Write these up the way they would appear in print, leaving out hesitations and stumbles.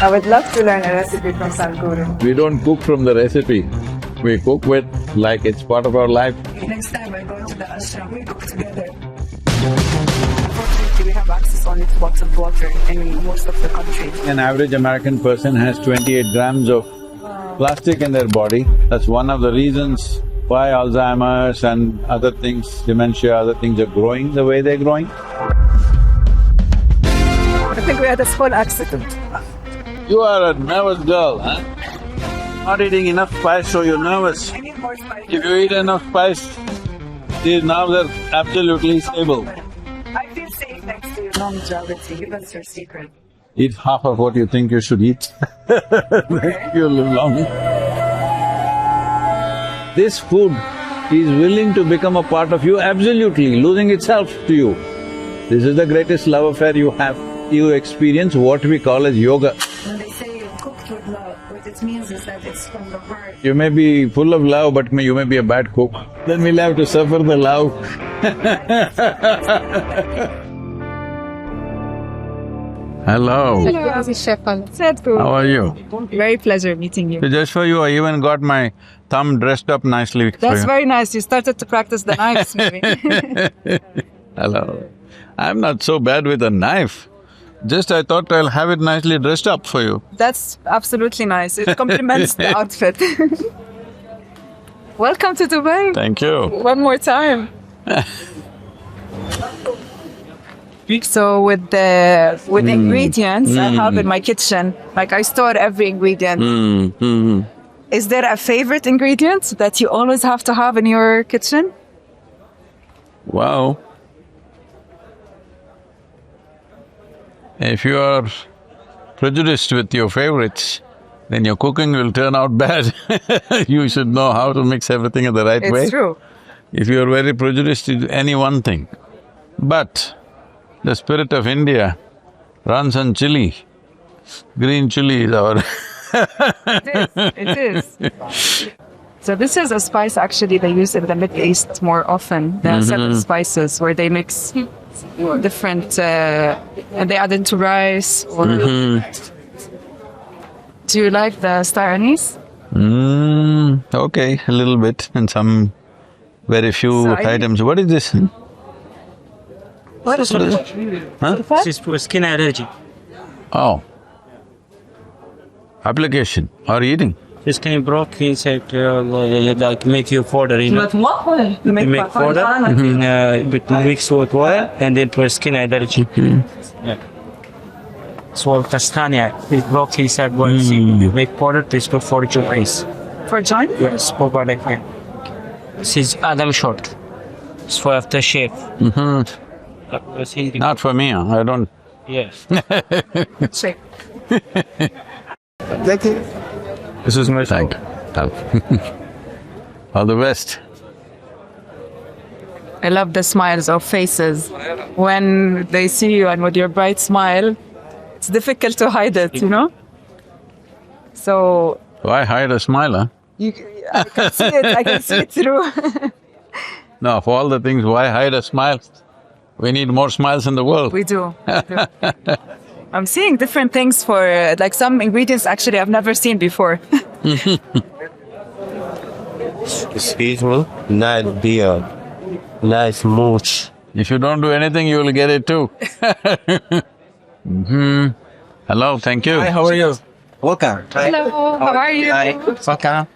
I would love to learn a recipe from Sadhguru. We don't cook from the recipe, we cook with like it's part of our life. Next time I go to the ashram, we cook together. Unfortunately, we have access only to bottled water in most of the country. An average American person has 28 grams of plastic in their body. That's one of the reasons why Alzheimer's and other things, dementia, other things are growing the way they're growing. I think we had a small accident. You are a nervous girl, huh? Not eating enough spice, so you're nervous. I need more spice. If you eat enough spice, these nerves are absolutely stable. I feel safe next to you. Longevity, give us your secret. Eat half of what you think you should eat. You'll live long. This food is willing to become a part of you absolutely, losing itself to you. This is the greatest love affair you have. You experience what we call as yoga. When they say cooked with love, what it means is that it's from the heart. You may be full of love, but you may be a bad cook. Then we'll have to suffer the love. Hello. Hello, Chef Sadhguru. How are you? Very pleasure meeting you. So just for you, I even got my thumb dressed up nicely for That's you. very nice. You started to practice the knives, maybe. Hello. I'm not so bad with a knife. Just I thought I'll have it nicely dressed up for you. That's absolutely nice. It complements the outfit. Welcome to Dubai. Thank you. One more time. So with the ingredients I have in my kitchen, like I store every ingredient. Is there a favorite ingredient that you always have to have in your kitchen? Wow. If you are prejudiced with your favorites, then your cooking will turn out bad. You should know how to mix everything in the right way. It's true. If you are very prejudiced to any one thing. But the spirit of India runs on chili. Green chili is our It is. So this is a spice actually they use in the Middle East more often. There are seven spices where they mix different… and they add into rice or… Do you like the star anise? Okay, a little bit in some very few So items. What is this? What is it? Huh? This is for skin allergy. Oh. Application or eating? This can broke inside, like make you powder, you know. What? You make powder, with mix with water, and then for skin allergy. Yeah. So castania, it broke inside one seed. You make powder, this for 42 days. For joint? Yes, for body care. This is Adam short. It's for after shave. Not for me, I don't… Yes. Shake. This is my Thank you. All the best. I love the smiles of faces. When they see you and with your bright smile, it's difficult to hide it, you know? So… Why hide a smile, huh? I can see it, I can see it through. No, of all the things, why hide a smile? We need more smiles in the world. We do. I'm seeing different things for… like some ingredients actually I've never seen before. It's peaceful, nice beer, nice mooch. If you don't do anything, you will get it too. Hello, thank you. Hi, how are you? Welcome. Hello, how are you? Hi, welcome.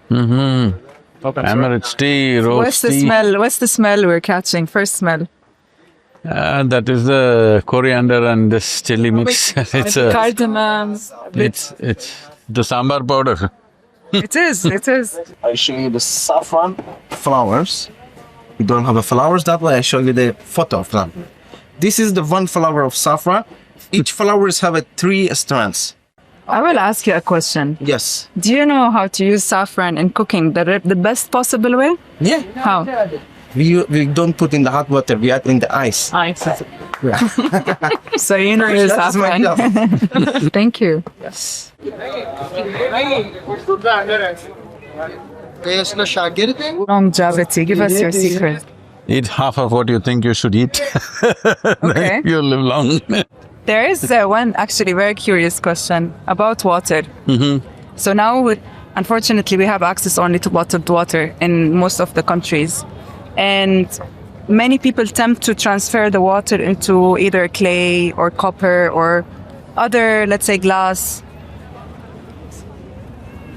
Emirates tea, roast What's the tea. smell? What's the smell we're catching? First smell. That is the coriander and this chili mix. It's Cardamom. it's the sambar powder. It is, it is. I show you the saffron flowers. We don't have the flowers that way. I show you the photo of them. This is the one flower of saffron. Each flowers have 3 strands. I will ask you a question. Yes. Do you know how to use saffron in cooking the best possible way? Yeah. How? We don't put in the hot water. We add in the ice. Ice. So you know your That is my saffron. job. Thank you. Yes. Longevity. Give us your secret. Eat half of what you think you should eat. Okay. You'll live long. There is one actually very curious question about water. So now, unfortunately, we have access only to bottled water in most of the countries. And many people attempt to transfer the water into either clay or copper or other, let's say, glass.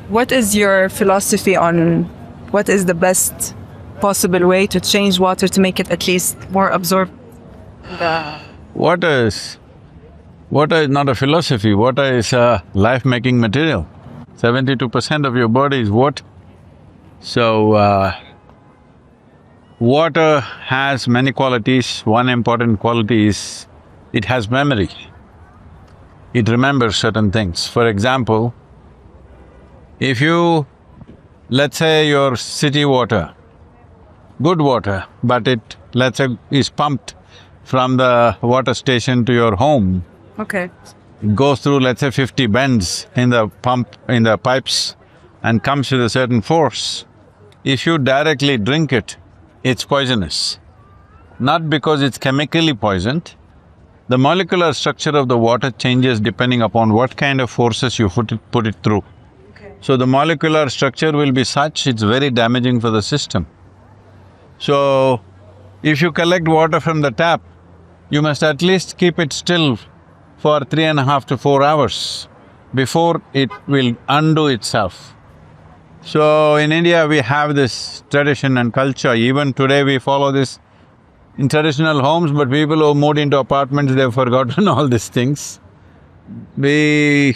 What is your philosophy on what is the best possible way to change water to make it at least more absorbed? Water is not a philosophy, water is a life-making material. 72% of your body is water. So, water has many qualities. One important quality is it has memory. It remembers certain things. For example, if you… let's say your city water, good water, but it, let's say, is pumped from the water station to your home, Okay. goes through, let's say, 50 bends in the pump, in the pipes, and comes with a certain force. If you directly drink it, it's poisonous. Not because it's chemically poisoned, the molecular structure of the water changes depending upon what kind of forces you put it through. So the molecular structure will be such, it's very damaging for the system. So, if you collect water from the tap, you must at least keep it still for 3.5 to 4 hours before it will undo itself. So, in India we have this tradition and culture, even today we follow this in traditional homes, but people who moved into apartments, they've forgotten all these things. We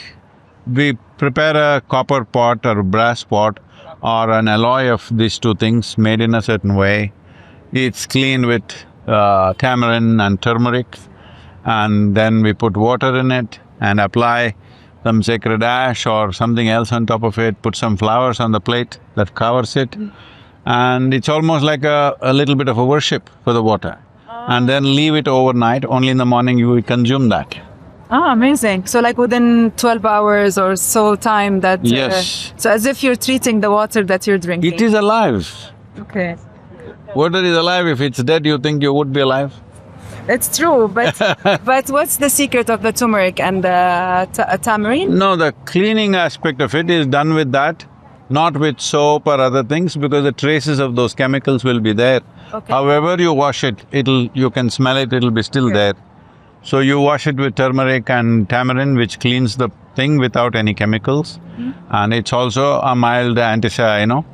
prepare a copper pot or a brass pot or an alloy of these two things made in a certain way. It's cleaned with tamarind and turmeric, and then we put water in it and apply some sacred ash or something else on top of it, put some flowers on the plate that covers it, and it's almost like a little bit of a worship for the water. And then leave it overnight, only in the morning you will consume that. Ah, amazing. So like within 12 hours or so time that… Yes. So as if you're treating the water that you're drinking. It is alive. Okay. Water is alive. If it's dead, you think you would be alive? It's true, but… but what's the secret of the turmeric and the tamarind? No, the cleaning aspect of it is done with that, not with soap or other things, because the traces of those chemicals will be there. Okay. However you wash it, you can smell it, it'll be still there. So you wash it with turmeric and tamarind, which cleans the thing without any chemicals. And it's also a mild antibacterial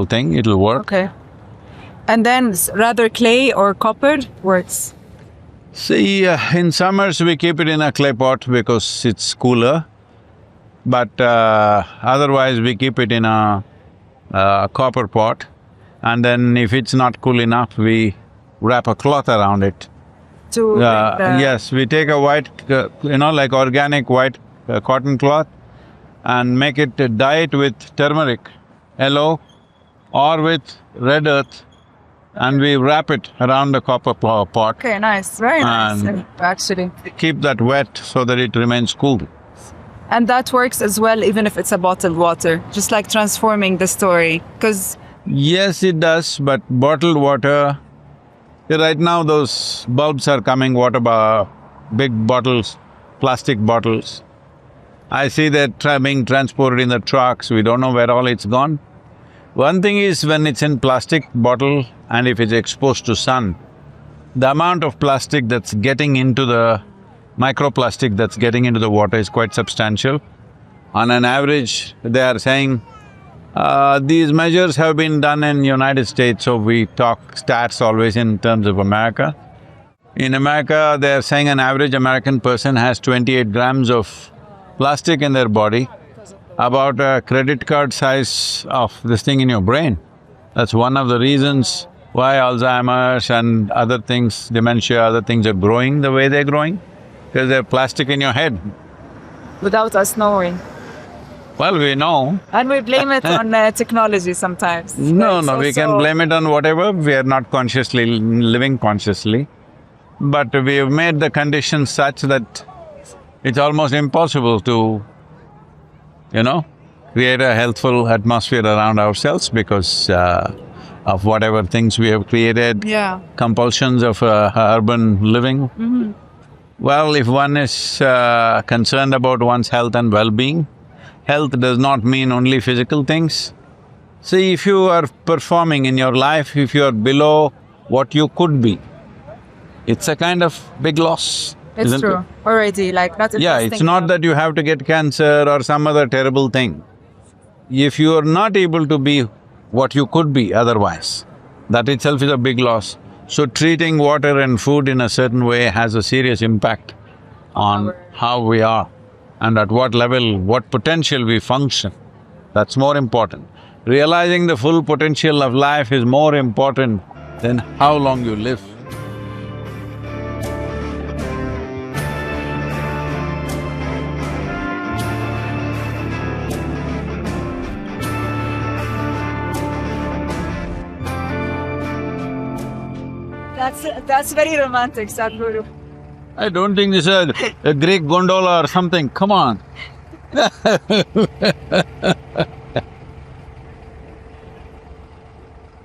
thing, it'll work. Okay. And then rather clay or copper works? See, in summers we keep it in a clay pot because it's cooler. But otherwise we keep it in a copper pot. And then if it's not cool enough, we wrap a cloth around it. To Yes, we take a white, like organic white cotton cloth and make it, dye it with turmeric, yellow, or with red earth, and we wrap it around the copper pot. Okay, nice, very nice, And actually. keep that wet so that it remains cool. And that works as well even if it's a bottled water, just like transforming the story, because… Yes, it does, but bottled water… Right now those bulbs are coming, big bottles, plastic bottles. I see that being transported in the trucks, we don't know where all it's gone. One thing is, when it's in plastic bottle and if it's exposed to sun, the amount of plastic that's getting into the… microplastic that's getting into the water is quite substantial. On an average, they are saying, these measures have been done in United States, so we talk stats always in terms of America. In America, they are saying an average American person has 28 grams of plastic in their body, about a credit card size of this thing in your brain. That's one of the reasons why Alzheimer's and other things, dementia, other things are growing the way they're growing, because they have plastic in your head. Without us knowing. Well, we know. And we blame it on technology sometimes. No, It's we can also… blame it on whatever, we are not consciously living consciously. But we have made the conditions such that it's almost impossible to, create a healthful atmosphere around ourselves because of whatever things we have created. Yeah. Compulsions of urban living. Well, if one is concerned about one's health and well-being, health does not mean only physical things. See, if you are performing in your life, if you are below what you could be, it's a kind of big loss, It's isn't true. it? Already, like not Yeah, investing it's not in- that you have to get cancer or some other terrible thing. If you are not able to be what you could be otherwise, that itself is a big loss. So treating water and food in a certain way has a serious impact on how we are and at what level, what potential we function. That's more important. Realizing the full potential of life is more important than how long you live. That's very romantic, Sadhguru. I don't think this is a Greek gondola or something, come on.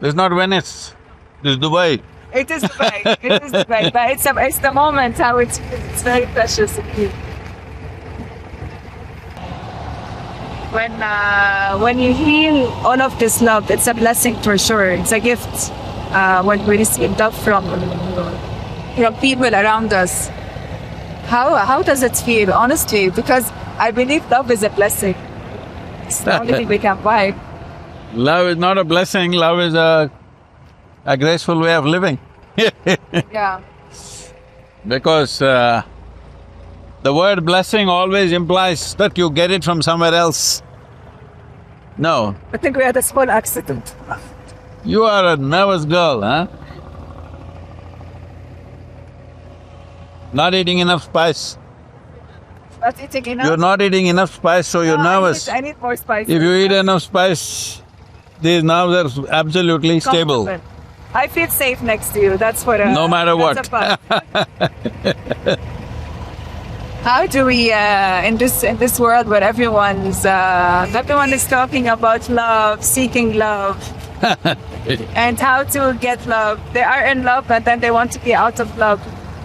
This is not Venice, this is Dubai. It is Dubai, it is Dubai, but it's the moment how it's very precious indeed. When you feel all of this love, it's a blessing for sure. It's a gift when we receive love from people around us. How does it feel, honestly? Because I believe love is a blessing. It's the only thing we can buy. Love is not a blessing, love is a graceful way of living. Yeah. Because the word blessing always implies that you get it from somewhere else. No, I think we had a small accident. you are a nervous girl, huh? Not eating enough spice. Not eating enough. You're not eating enough spice, so you're No, nervous. I need more spice. If you eat enough spice, these nerves are absolutely stable. I feel safe next to you. That's what. No matter that's what. a fact. How do we in this world where everyone is talking about love, seeking love, and how to get love? They are in love, and then they want to be out of love.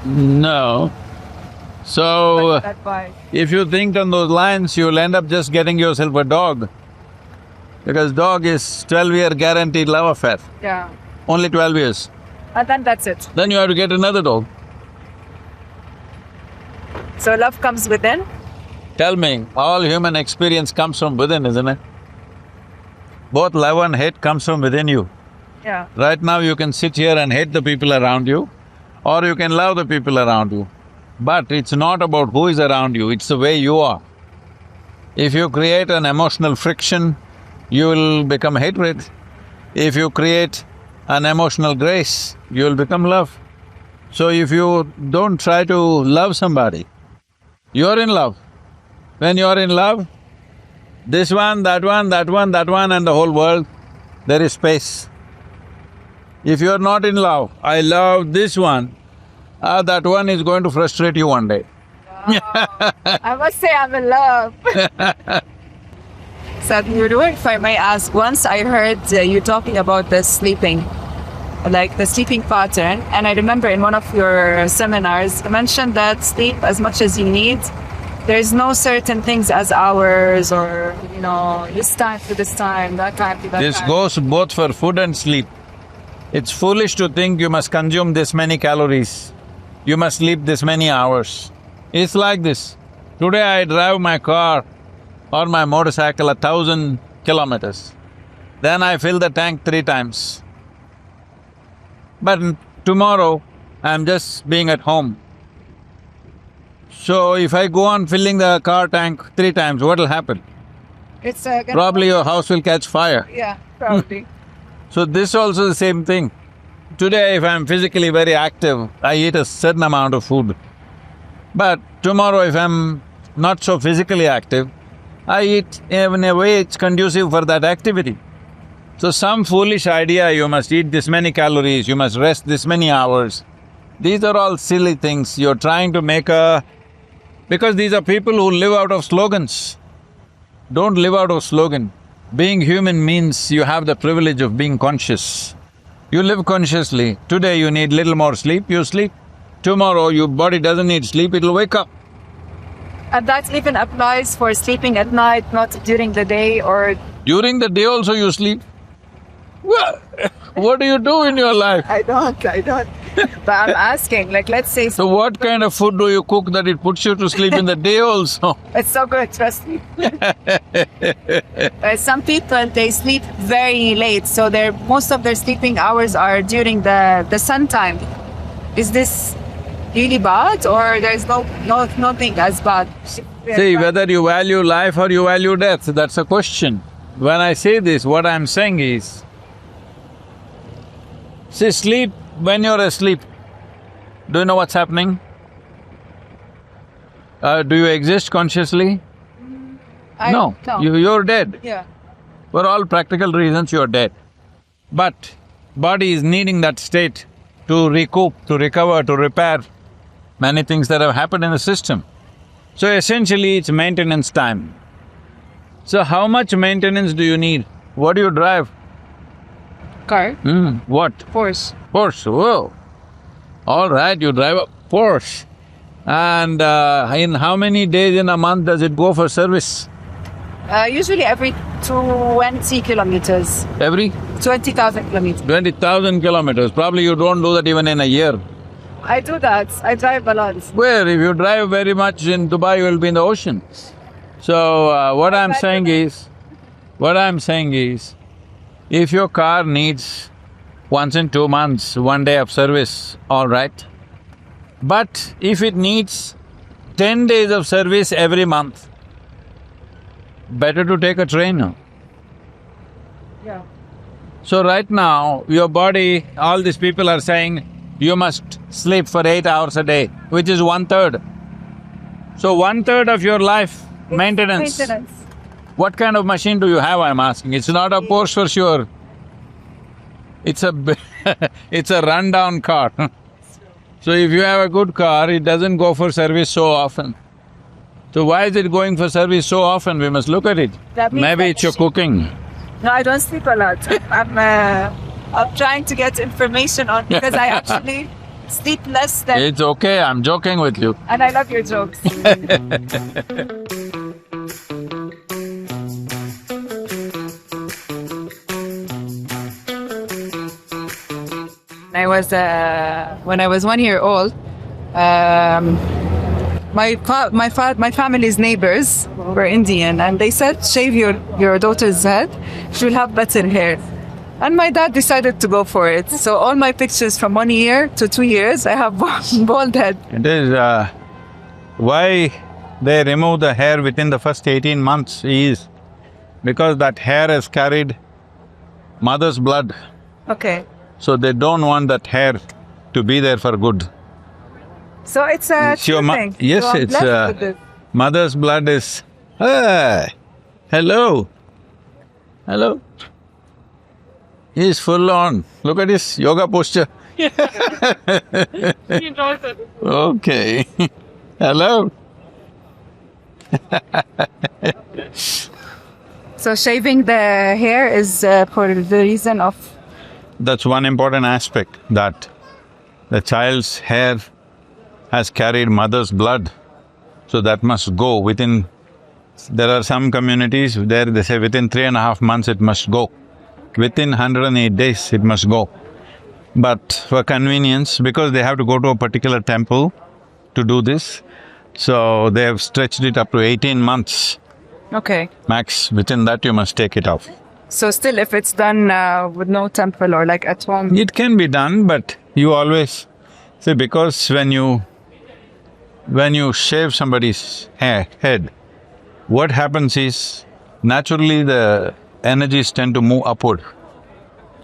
No. So, That vibe. if you think on those lines, you'll end up just getting yourself a dog. Because dog is 12-year guaranteed love affair, Yeah, only 12 years. and then that's it. Then you have to get another dog. So love comes within. Tell me, all human experience comes from within, isn't it? Both love and hate comes from within you. Yeah. Right now you can sit here and hate the people around you, or you can love the people around you. But it's not about who is around you, it's the way you are. If you create an emotional friction, you will become hatred. If you create an emotional grace, you will become love. So if you don't try to love somebody, you're in love. When you're in love, this one, that one, that one, that one and the whole world, there is space. If you're not in love, I love this one, that one is going to frustrate you one day. I must say I'm in love. Sadhguru, if I may ask, once I heard you talking about the sleeping, like the sleeping pattern, and I remember in one of your seminars, you mentioned that sleep as much as you need. There's no certain things as hours or, this time to this time, that time to that This time. goes both for food and sleep. It's foolish to think you must consume this many calories, you must sleep this many hours. It's like this. Today I drive my car or my motorcycle 1,000 kilometers. Then I fill the tank 3 times. But tomorrow, I'm just being at home. So if I go on filling the car tank 3 times, what'll happen? It's Probably your house will catch fire. Yeah, probably. So this also the same thing. Today if I'm physically very active, I eat a certain amount of food. But tomorrow if I'm not so physically active, I eat in a way it's conducive for that activity. So some foolish idea, you must eat this many calories, you must rest this many hours, these are all silly things. You're trying to make a… because these are people who live out of slogans. Don't live out of slogan. Being human means you have the privilege of being conscious. You live consciously. Today you need little more sleep, you sleep. tomorrow your body doesn't need sleep, it'll wake up. And that even applies for sleeping at night, not during the day or… During the day also you sleep. What do you do in your life? I don't. But I'm asking, like, let's say… So what kind of food do you cook that it puts you to sleep in the day also? It's so good, trust me. Some people, they sleep very late, so most of their sleeping hours are during the sun time. Is this really bad, or there's nothing as bad? See, whether you value life or you value death, that's a question. When I say this, what I'm saying is, see, sleep, when you're asleep, do you know what's happening? Do you exist consciously? No, you're dead. Yeah. For all practical reasons, you're dead. But body is needing that state to recoup, to recover, to repair many things that have happened in the system. So essentially, it's maintenance time. So how much maintenance do you need? What do you drive? Car? What? Porsche. Porsche, whoa. All right, you drive a Porsche. And in how many days in a month does it go for service? Usually every 20 kilometers. Every? 20,000 kilometers. 20,000 kilometers. Probably you don't do that even in a year. I do that. I drive a lot. Where? If you drive very much in Dubai, you will be in the ocean. So what I'm saying is, if your car needs once in 2 months, 1 day of service, all right. But if it needs 10 days of service every month, better to take a train now. Yeah. So right now, your body, all these people are saying, you must sleep for 8 hours a day, which is 1/3. So 1/3 of your life, maintenance. What kind of machine do you have, I'm asking? It's not a Porsche for sure. It's a it's a rundown car. So if you have a good car, it doesn't go for service so often. So why is it going for service so often? We must look at it. Maybe it's your cooking. No, I don't sleep a lot. I'm trying to get information on, because I actually sleep less than… It's okay, I'm joking with you. And I love your jokes. When I was 1 year old, my family's neighbors were Indian, and they said, shave your daughter's head, she'll have better hair. And my dad decided to go for it. So all my pictures from 1 year to 2 years, I have bald head. It is… why they remove the hair within the first 18 months is because that hair has carried mother's blood. Okay. So they don't want that hair to be there for good. So it's a true thing. Yes, so it's… mother's blood is… Hey, hello. Hello. He's full on. Look at his yoga posture. Okay. Hello. So shaving the hair is for the reason of… That's one important aspect, that the child's hair has carried mother's blood, so that must go within… There are some communities there they say within 3.5 months it must go. Within 108 days it must go. But for convenience, because they have to go to a particular temple to do this, so they have stretched it up to 18 months. Okay. Max, within that you must take it off. So still, if it's done with no temple or like at home… It can be done, but you always… See, because when you shave somebody's head, what happens is, naturally the energies tend to move upward.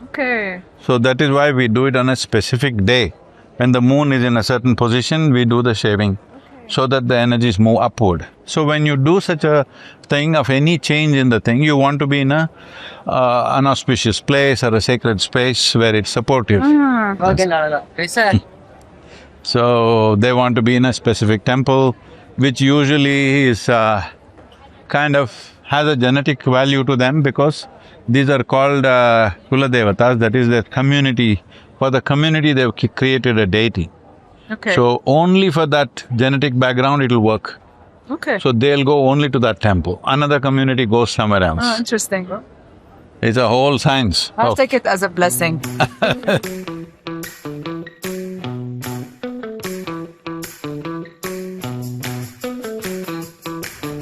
Okay. So that is why we do it on a specific day. When the moon is in a certain position, we do the shaving, so that the energies move upward. So when you do such a thing of any change in the thing, you want to be in a an auspicious place or a sacred space where it's supportive. So they want to be in a specific temple, which usually is kind of has a genetic value to them, because these are called Kula Devatas, that is their community. For the community, they've created a deity. Okay. So only for that genetic background it'll work. Okay. So they'll go only to that temple. Another community goes somewhere Oh, else. interesting. It's a whole science. I'll of- take it as a blessing.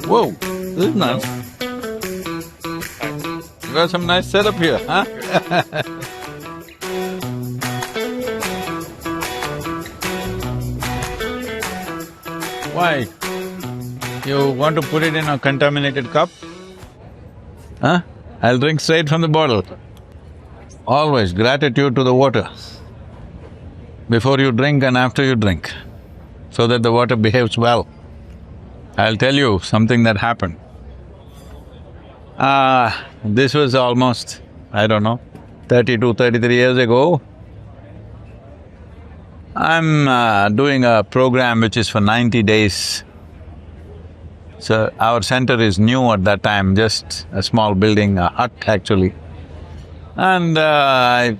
Whoa, this is nice. You got some nice setup here, huh? Why? You want to put it in a contaminated cup? Huh? I'll drink straight from the bottle. Always gratitude to the water before you drink and after you drink, so that the water behaves well. I'll tell you something that happened. This was almost, I don't know, 32, 33 years ago. I'm doing a program which is for 90 days. So our center is new at that time, just a small building, a hut actually. And I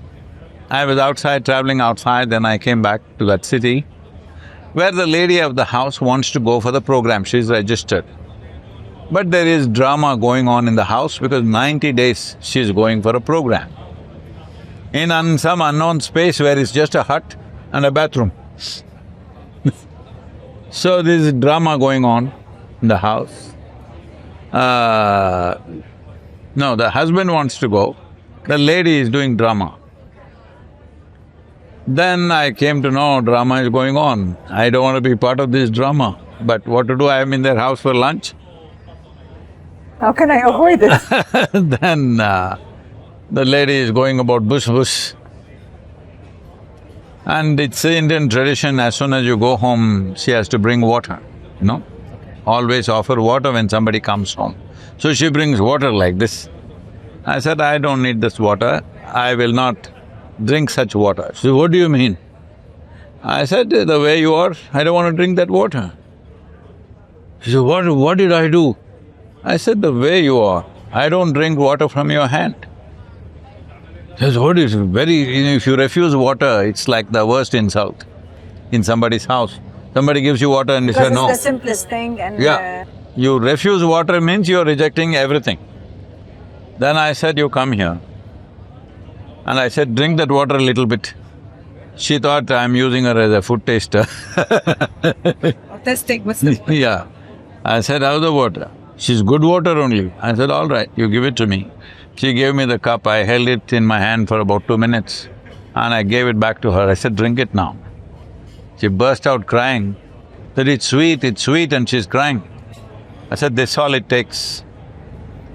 was outside, traveling outside, then I came back to that city where the lady of the house wants to go for the program, she's registered. But there is drama going on in the house because 90 days she's going for a program in some unknown space where it's just a hut and a bathroom. So there's drama going on in the house. No, the husband wants to go, the lady is doing drama. Then I came to know drama is going on. I don't want to be part of this drama, but what to do, I am in their house for lunch. How can I avoid it? Then the lady is going about bush. And it's Indian tradition, as soon as you go home, she has to bring water, you know? Always offer water when somebody comes home. So she brings water like this. I said, I don't need this water, I will not drink such water. She said, what do you mean? I said, the way you are, I don't want to drink that water. She said, what did I do? I said, the way you are, I don't drink water from your hand. She says, what is if you refuse water, it's like the worst insult in somebody's house. Somebody gives you water and you say no. Because it's the simplest thing and… Yeah. You refuse water means you're rejecting everything. Then I said, you come here. And I said, drink that water a little bit. She thought I'm using her as a food taster. Testing what's the… Yeah. I said, how's the water? She's good water only. I said, all right, you give it to me. She gave me the cup, I held it in my hand for about 2 minutes and I gave it back to her. I said, drink it now. She burst out crying, that it's sweet, and she's crying. I said, this is all it takes.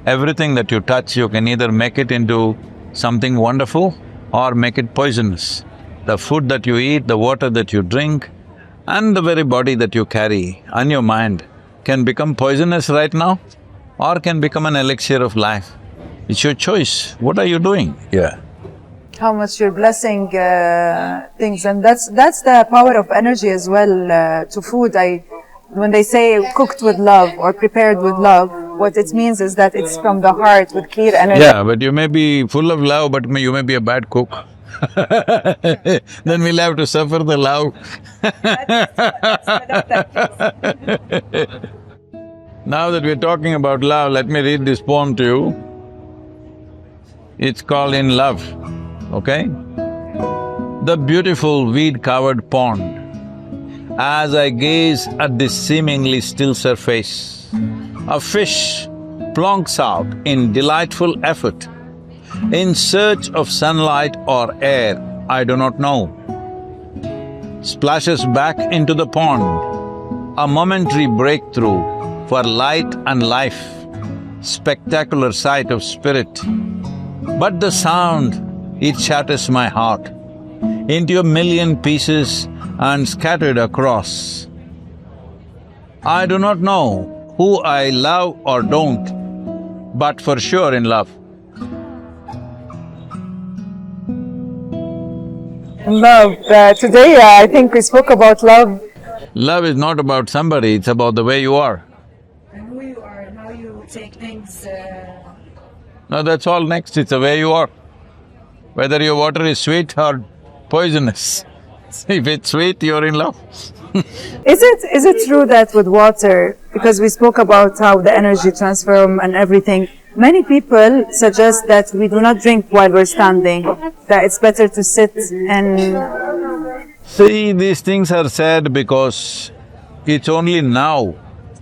Everything that you touch, you can either make it into something wonderful or make it poisonous. The food that you eat, the water that you drink, and the very body that you carry and your mind can become poisonous right now or can become an elixir of life. It's your choice. What are you doing here? How much you're blessing things, and that's the power of energy as well to food. When they say cooked with love or prepared with love, what it means is that it's from the heart with clear energy. Yeah, but you may be full of love, but you may be a bad cook. Then we'll have to suffer the love. Now that we're talking about love, let me read this poem to you. It's called In Love, okay? The beautiful weed-covered pond. As I gaze at this seemingly still surface, a fish plonks out in delightful effort, in search of sunlight or air, I do not know. Splashes back into the pond, a momentary breakthrough for light and life, spectacular sight of spirit. But the sound, it shatters my heart into a million pieces and scattered across. I do not know who I love or don't, but for sure in love. Love. Today I think we spoke about love. Love is not about somebody, it's about the way you are. And who you are and how you take things… No, that's all next, it's the way you are. Whether your water is sweet or poisonous. If it's sweet, you're in love. Is it true that with water, because we spoke about how the energy transform and everything, many people suggest that we do not drink while we're standing, that it's better to sit and… See, these things are said because it's only now,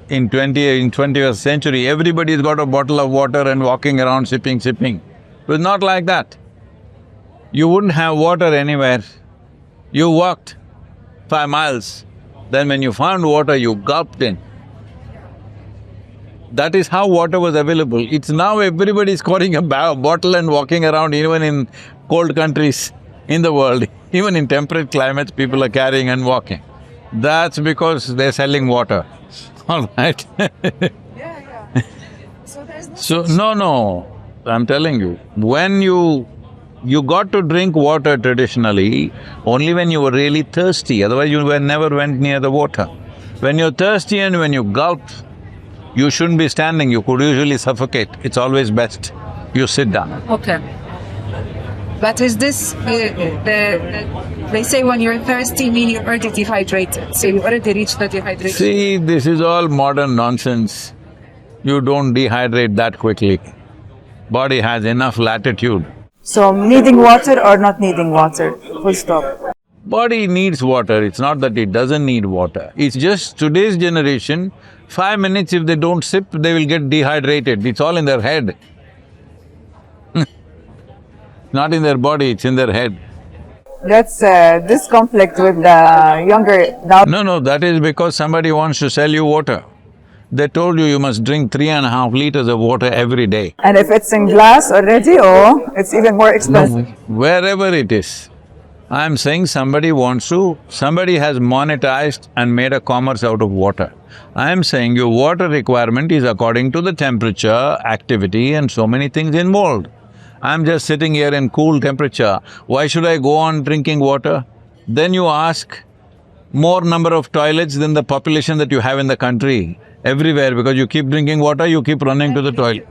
in 20th century, everybody's got a bottle of water and walking around sipping. It was not like that. You wouldn't have water anywhere. You walked 5 miles, then when you found water, you gulped in. That is how water was available. It's now everybody's carrying a bottle and walking around, even in cold countries in the world. Even in temperate climates, people are carrying and walking. That's because they're selling water, all right? So, no, I'm telling you, when you got to drink water traditionally only when you were really thirsty, otherwise you never went near the water. When you're thirsty and when you gulp, you shouldn't be standing, you could usually suffocate. It's always best you sit down. Okay. But is this… they say when you're thirsty, meaning you're already dehydrated, so you already reached the dehydration. See, this is all modern nonsense. You don't dehydrate that quickly. Body has enough latitude. So needing water or not needing water, full stop. Body needs water, it's not that it doesn't need water. It's just today's generation, 5 minutes if they don't sip, they will get dehydrated. It's all in their head. Not in their body, it's in their head. That's this conflict with the younger… No, that is because somebody wants to sell you water. They told you must drink 3.5 liters of water every day. And if it's in glass already, oh, it's even more expensive. Wherever it is. I'm saying somebody has monetized and made a commerce out of water. I'm saying your water requirement is according to the temperature, activity and so many things involved. I'm just sitting here in cool temperature, why should I go on drinking water? Then you ask more number of toilets than the population that you have in the country, everywhere, because you keep drinking water, you keep running to the toilet.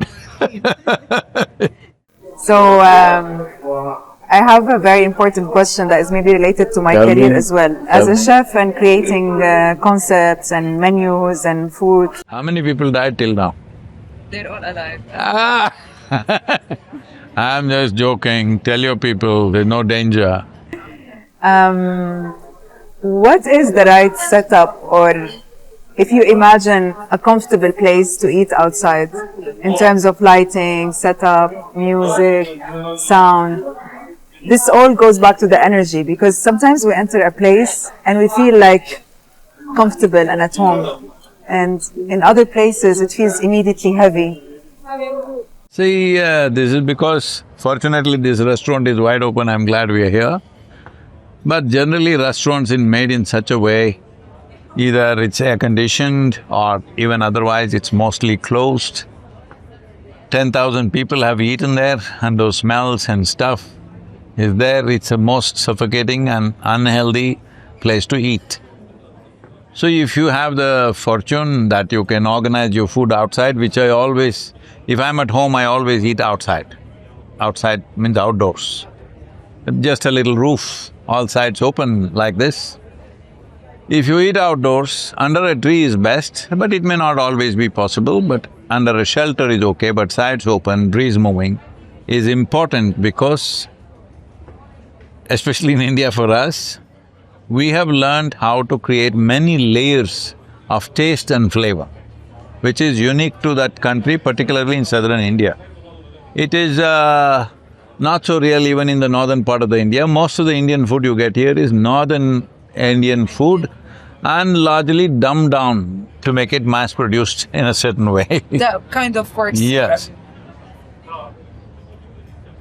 So, I have a very important question that is maybe related to my career as well. As a chef and creating concepts and menus and food. How many people died till now? They're all alive. I'm just joking, tell your people there's no danger. What is the right setup, or if you imagine a comfortable place to eat outside in terms of lighting, setup, music, sound? This all goes back to the energy, because sometimes we enter a place and we feel like comfortable and at home, and in other places it feels immediately heavy. See, this is because fortunately this restaurant is wide open, I'm glad we are here. But generally restaurants are made in such a way, either it's air-conditioned or even otherwise it's mostly closed. 10,000 people have eaten there and those smells and stuff is there, it's a most suffocating and unhealthy place to eat. So if you have the fortune that you can organize your food outside, which I always… if I'm at home, I always eat outside. Outside means outdoors. Just a little roof, all sides open like this. If you eat outdoors, under a tree is best, but it may not always be possible, but under a shelter is okay, but sides open, breeze moving is important because, especially in India for us, we have learned how to create many layers of taste and flavor, which is unique to that country, particularly in southern India. It is not so real even in the northern part of the India. Most of the Indian food you get here is northern Indian food and largely dumbed down to make it mass-produced in a certain way. That kind of works. Yes.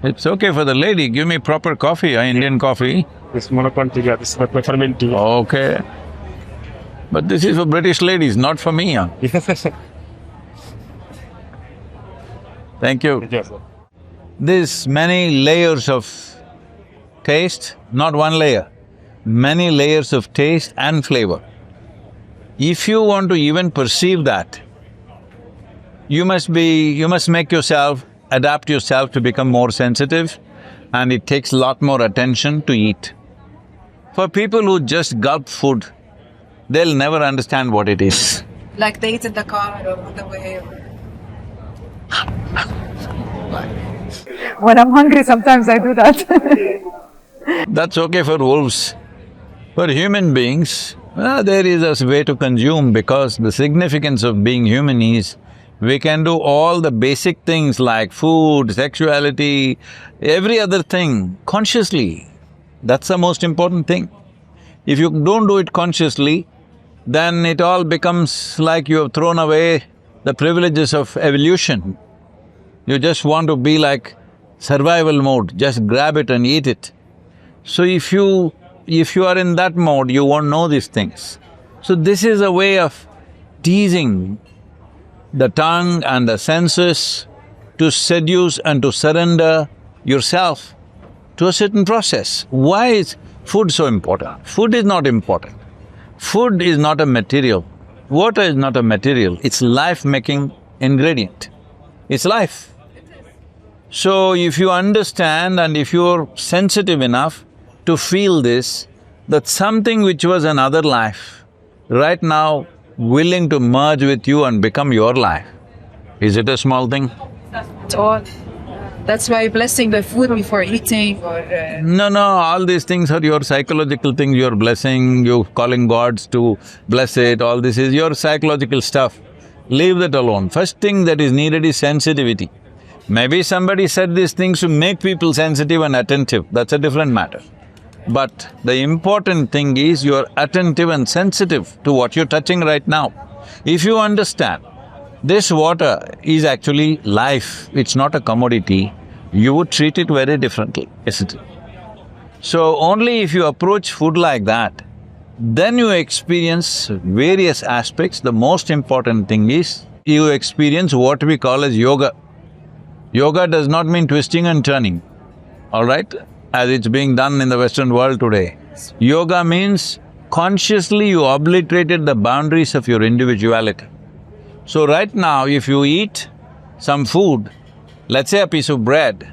It's okay for the lady, give me proper coffee, Indian coffee. This monocontiga, this is not my fermenting. Okay. But this is for British ladies, not for me, huh? Thank you. Yes. There's many layers of taste, not one layer, many layers of taste and flavor. If you want to even perceive that, you must make yourself, adapt yourself to become more sensitive, and it takes a lot more attention to eat. For people who just gulp food, they'll never understand what it is. Like they eat in the car or on the way. When I'm hungry, sometimes I do that. That's okay for wolves. For human beings, there is a way to consume, because the significance of being human is we can do all the basic things like food, sexuality, every other thing consciously. That's the most important thing. If you don't do it consciously, then it all becomes like you have thrown away the privileges of evolution. You just want to be like survival mode, just grab it and eat it. So if you are in that mode, you won't know these things. So this is a way of teasing the tongue and the senses to seduce and to surrender yourself to a certain process. Why is food so important? Food is not important. Food is not a material. Water is not a material, it's life-making ingredient. It's life. So if you understand and if you're sensitive enough to feel this, that something which was another life, right now willing to merge with you and become your life, is it a small thing? At all. That's why blessing the food before eating or… No, all these things are your psychological things, you're blessing, you're calling gods to bless it, all this is your psychological stuff. Leave that alone. First thing that is needed is sensitivity. Maybe somebody said these things to make people sensitive and attentive, that's a different matter. But the important thing is you're attentive and sensitive to what you're touching right now. If you understand, this water is actually life, it's not a commodity, you would treat it very differently, isn't it? So only if you approach food like that, then you experience various aspects. The most important thing is you experience what we call as yoga. Yoga does not mean twisting and turning, all right, as it's being done in the Western world today. Yoga means consciously you obliterated the boundaries of your individuality. So right now, if you eat some food, let's say a piece of bread,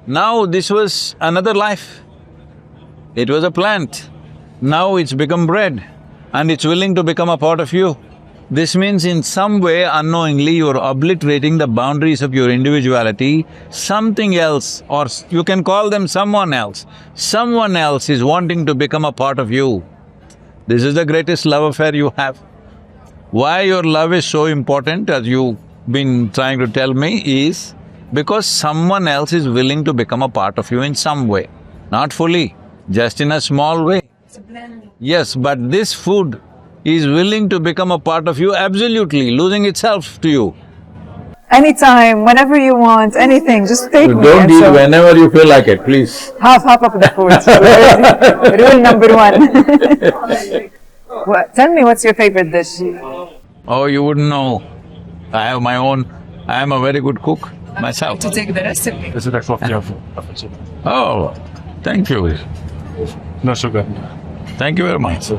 now this was another life. It was a plant, now it's become bread and it's willing to become a part of you. This means in some way, unknowingly, you're obliterating the boundaries of your individuality. Something else, or you can call them someone else is wanting to become a part of you. This is the greatest love affair you have. Why your love is so important, as you've been trying to tell me, is because someone else is willing to become a part of you in some way. Not fully, just in a small way. Yes, but this food is willing to become a part of you absolutely, losing itself to you. Anytime, whenever you want, anything, just take me. Don't And eat so whenever you feel like it, please. half of the food. Rule number one. Tell me, what's your favorite dish? Oh, you wouldn't know. I have my own… I am a very good cook myself. to take the recipe. This is the coffee of Oh, thank you. no sugar. Thank you very much.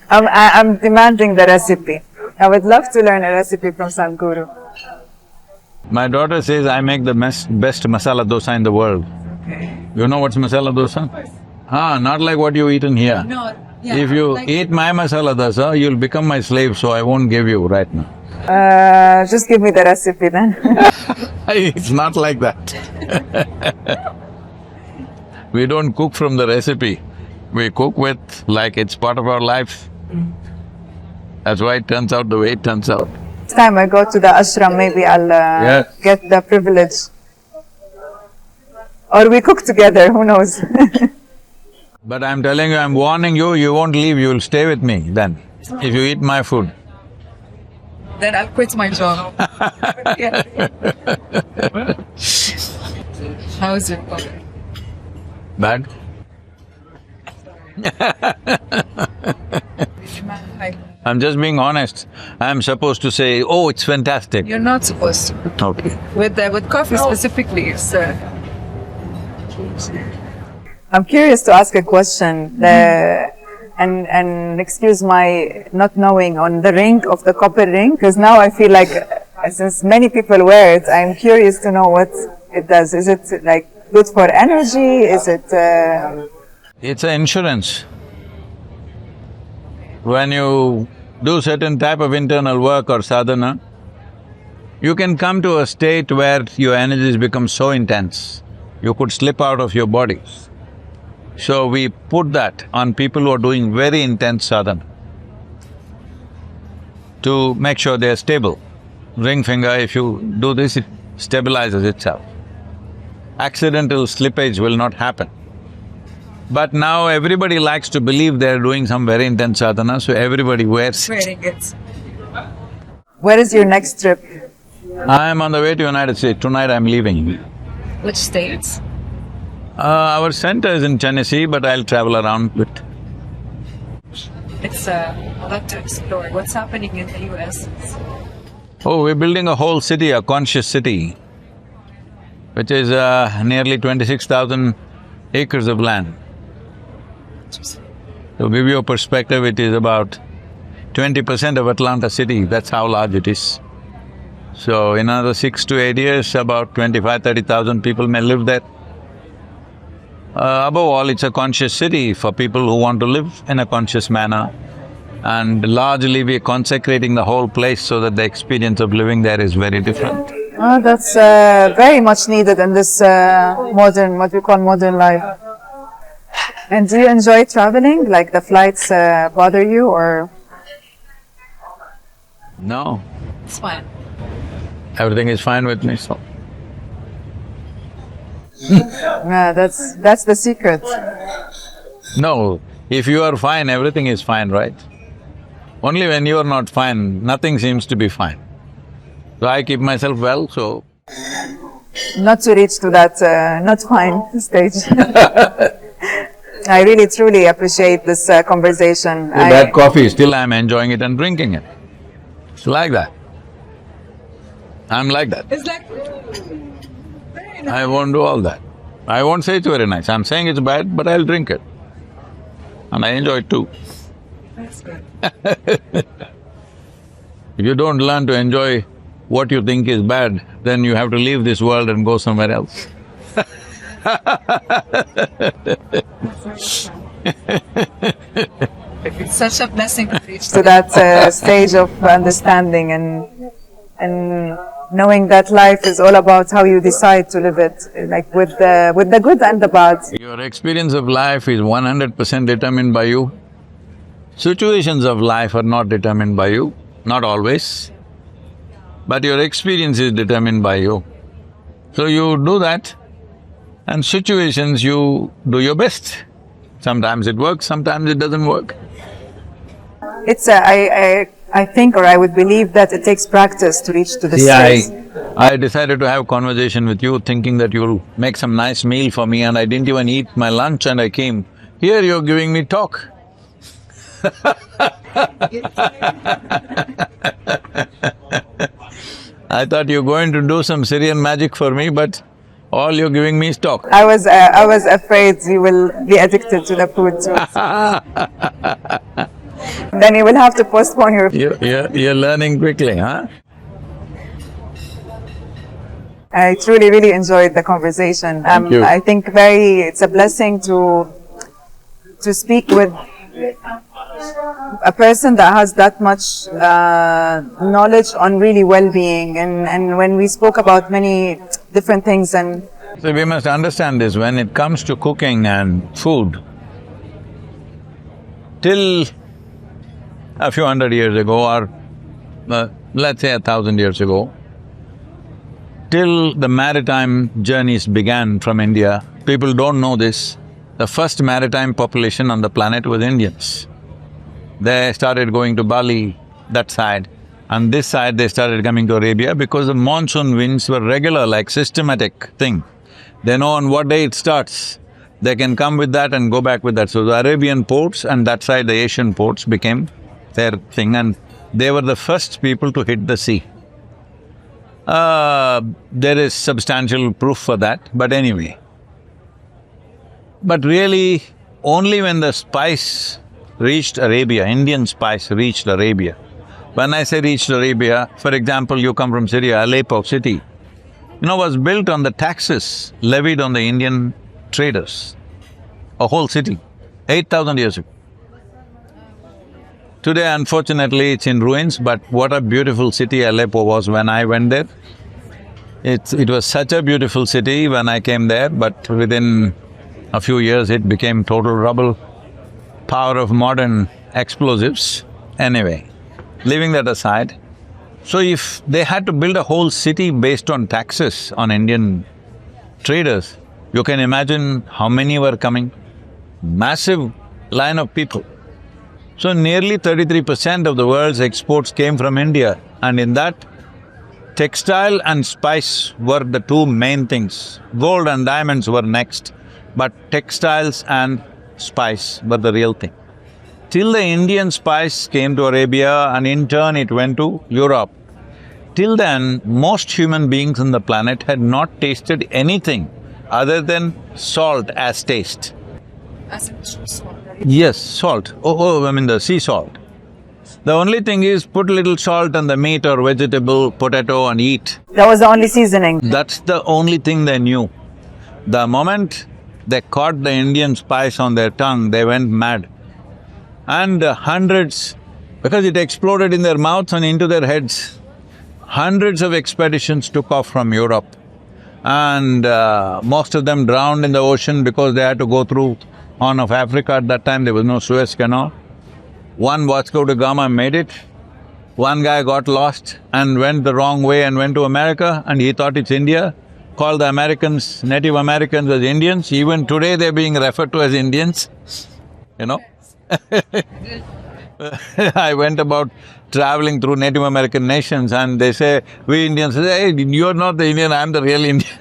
I'm demanding the recipe. I would love to learn a recipe from Sadhguru. My daughter says I make the best masala dosa in the world. You know what's masala dosa? Not like what you eat in here. No, yeah, If you like… eat my masala dosa, you'll become my slave, so I won't give you right now. Just give me the recipe then. It's not like that. We don't cook from the recipe, we cook with like it's part of our life. That's why it turns out the way it turns out. Next time I go to the ashram, maybe I'll Yes. get the privilege. Or we cook together, who knows? But I'm telling you, I'm warning you, you won't leave, you'll stay with me then, if you eat my food. Then I'll quit my job. Yeah. How is it? Bad? I'm just being honest. I'm supposed to say, oh, it's fantastic. You're not supposed to. Okay. With coffee specifically, it's… I'm curious to ask a question, and excuse my not knowing on the ring of the copper ring, because now I feel like since many people wear it, I'm curious to know what it does. Is it like good for energy? Is it… It's an insurance. When you do certain type of internal work or sadhana, you can come to a state where your energies become so intense, you could slip out of your body. So we put that on people who are doing very intense sadhana to make sure they are stable. Ring finger, if you do this, it stabilizes itself. Accidental slippage will not happen. But now everybody likes to believe they're doing some very intense sadhana, so everybody wears it. Wearing it. Where is your next trip? I'm on the way to United States. Tonight I'm leaving. Which states? Our center is in Tennessee, but I'll travel around with… It's a lot to explore. What's happening in the US? Oh, we're building a whole city, a conscious city, which is nearly 26,000 acres of land. To give you a perspective, it is about 20% of Atlanta city, that's how large it is. So in another 6 to 8 years, about 25,000–30,000 people may live there. Above all, it's a conscious city for people who want to live in a conscious manner. And largely we're consecrating the whole place so that the experience of living there is very different. Oh, that's very much needed in this what we call modern life. And do you enjoy traveling? Like the flights bother you or… No, It's fine. everything is fine with me, so… Yeah, that's the secret. No, if you are fine, everything is fine, right? Only when you are not fine, nothing seems to be fine. So I keep myself well, so… Not to reach to that not fine stage. I really truly appreciate this conversation. That coffee, still I'm enjoying it and drinking it. It's like that. I'm like that. It's like… I won't do all that. I won't say it's very nice. I'm saying it's bad, but I'll drink it. And I enjoy it too. That's good. If you don't learn to enjoy what you think is bad, then you have to leave this world and go somewhere else. It's such a blessing to reach to that stage of understanding and knowing that life is all about how you decide to live it, like with the good and the bad. Your experience of life is 100% determined by you. Situations of life are not determined by you, not always, but your experience is determined by you. So you do that, and situations you do your best. Sometimes it works, sometimes it doesn't work. It's I think, or I would believe that it takes practice to reach to this stage. I decided to have a conversation with you thinking that you'll make some nice meal for me, and I didn't even eat my lunch and I came. Here you're giving me talk. I thought you were going to do some Syrian magic for me, but all you're giving me is talk. I was afraid you will be addicted to the food too. Then you will have to postpone your… You're learning quickly, huh? I truly, really enjoyed the conversation. Thank you. I think it's a blessing to speak with a person that has that much knowledge on really well-being, and when we spoke about many different things and… So we must understand this, when it comes to cooking and food, till a few hundred years ago or let's say 1,000 years ago, till the maritime journeys began from India, people don't know this, the first maritime population on the planet was Indians. They started going to Bali, that side, and this side they started coming to Arabia because the monsoon winds were regular, like systematic thing. They know on what day it starts, they can come with that and go back with that. So the Arabian ports and that side the Asian ports became their thing, and they were the first people to hit the sea. There is substantial proof for that, but anyway. But really, only when the spice reached Arabia, Indian spice reached Arabia, When I say reached Arabia, for example, you come from Syria, Aleppo city, was built on the taxes levied on the Indian traders. A whole city, 8,000 years ago. Today, unfortunately, it's in ruins, but what a beautiful city Aleppo was when I went there. It was such a beautiful city when I came there, but within a few years it became total rubble. Power of modern explosives. Anyway, leaving that aside, so if they had to build a whole city based on taxes on Indian traders, you can imagine how many were coming. Massive line of people. So nearly 33% of the world's exports came from India, and in that, textile and spice were the two main things. Gold and diamonds were next, but textiles and spice were the real thing. Till the Indian spice came to Arabia and in turn it went to Europe. Till then, most human beings on the planet had not tasted anything other than salt as taste. Yes, salt. I mean the sea salt. The only thing is put a little salt on the meat or vegetable, potato and eat. That was the only seasoning. That's the only thing they knew. The moment they caught the Indian spice on their tongue, they went mad. And hundreds, because it exploded in their mouths and into their heads, hundreds of expeditions took off from Europe. And most of them drowned in the ocean because they had to go through Horn of Africa. At that time, there was no Suez Canal. One Vasco da Gama made it. One guy got lost and went the wrong way and went to America, and he thought it's India. Called the Americans, Native Americans as Indians. Even today they're being referred to as Indians, I went about traveling through Native American nations and they say, we Indians say, hey, you're not the Indian, I'm the real Indian.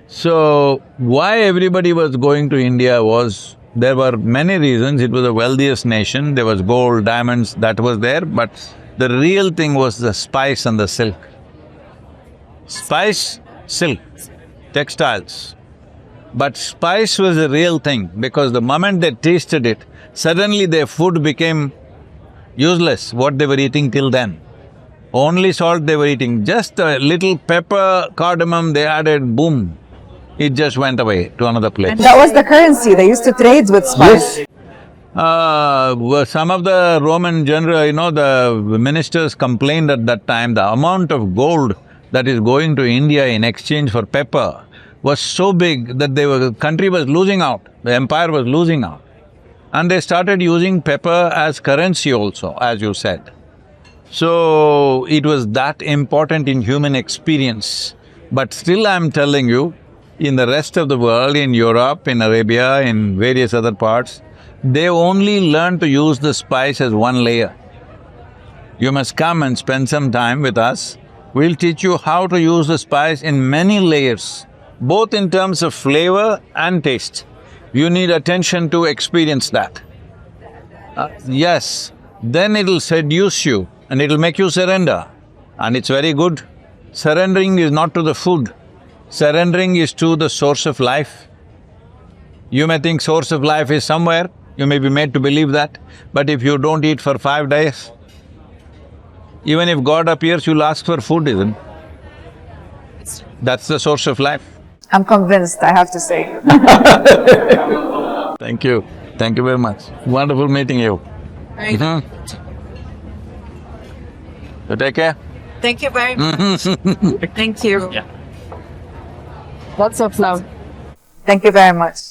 So, why everybody was going to India was, there were many reasons. It was the wealthiest nation, there was gold, diamonds, that was there, but the real thing was the spice and the silk. Spice, silk, textiles. But spice was the real thing, because the moment they tasted it, suddenly their food became useless, what they were eating till then. Only salt they were eating, just a little pepper, cardamom they added, boom, it just went away to another place. And that was the currency, they used to trade with spice. Some of the Roman general, the ministers complained at that time, the amount of gold that is going to India in exchange for pepper was so big that the country was losing out, the empire was losing out. And they started using pepper as currency also, as you said. So, it was that important in human experience. But still I'm telling you, in the rest of the world, in Europe, in Arabia, in various other parts, they only learn to use the spice as one layer. You must come and spend some time with us. We'll teach you how to use the spice in many layers, both in terms of flavor and taste. You need attention to experience that. Yes, then it'll seduce you and it'll make you surrender. And it's very good. Surrendering is not to the food, surrendering is to the source of life. You may think source of life is somewhere, you may be made to believe that, but if you don't eat for 5 days, even if God appears, you'll ask for food, isn't it? That's the source of life. I'm convinced, I have to say. Thank you. Thank you very much. Wonderful meeting you. So take care. Thank you very much. Thank you. Yeah. Lots of love. Thank you very much.